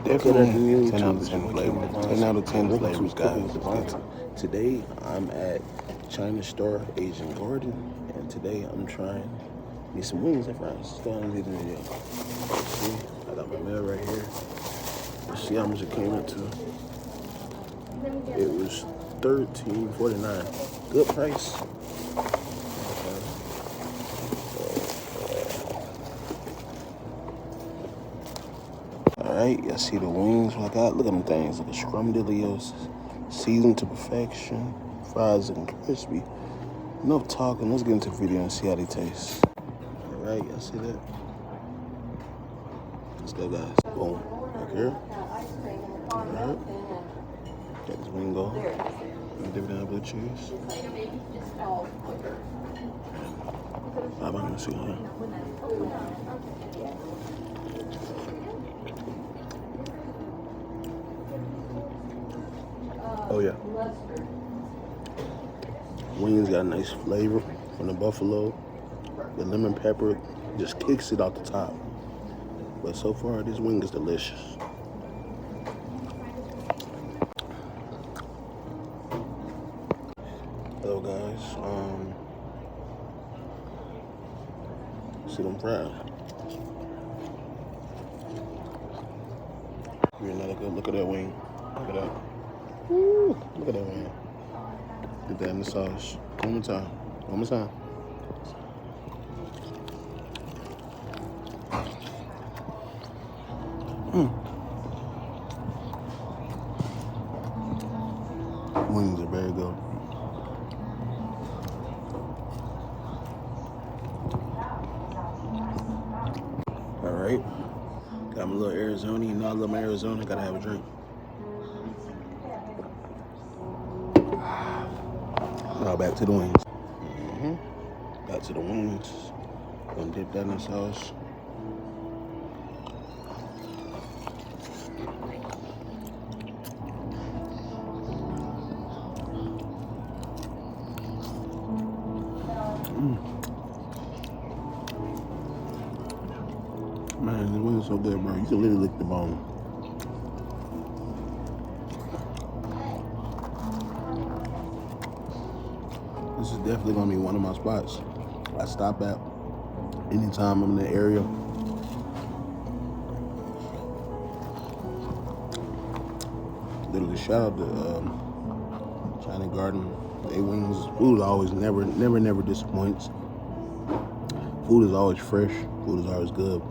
Definitely 10 out of 10 flavors. 10 out of 10 flavors, guys. Today I'm at China Star Asian Garden, and today I'm trying me some wings and fries. Let's go on and leave the video. See, I got my meal right here. Let's see how much it came into. It was $13.49. Good price. Alright, y'all see the wings I got? Look at them things. Look at scrumdiddlyos. Seasoned to perfection. Fries looking crispy. Enough talking. Let's get into the video and see how they taste. Alright, y'all see that? Let's go, guys. Boom. Right here. Alright. Got this wing go. Dip it down blue cheese. I'm gonna see here. Oh yeah. Wings got a nice flavor from the buffalo. The lemon pepper just kicks it off the top. But so far, this wing is delicious. Hello guys. See them fries. Give me another good look at that wing. Look at that. Woo, look at that wing. Get that in the sauce. One more time. One more time. Wings are very good. All right. Got my little Arizona. You know I love my Arizona. Gotta have a drink. Now back to the wings. Back to the wings. Gonna dip that in the sauce. Man, the wings are so good, bro. You can literally lick the bone. This is definitely gonna be one of my spots I stop at anytime I'm in the area. Literally, shout out to China Garden. They wings, food always never disappoints. Food is always fresh. Food is always good.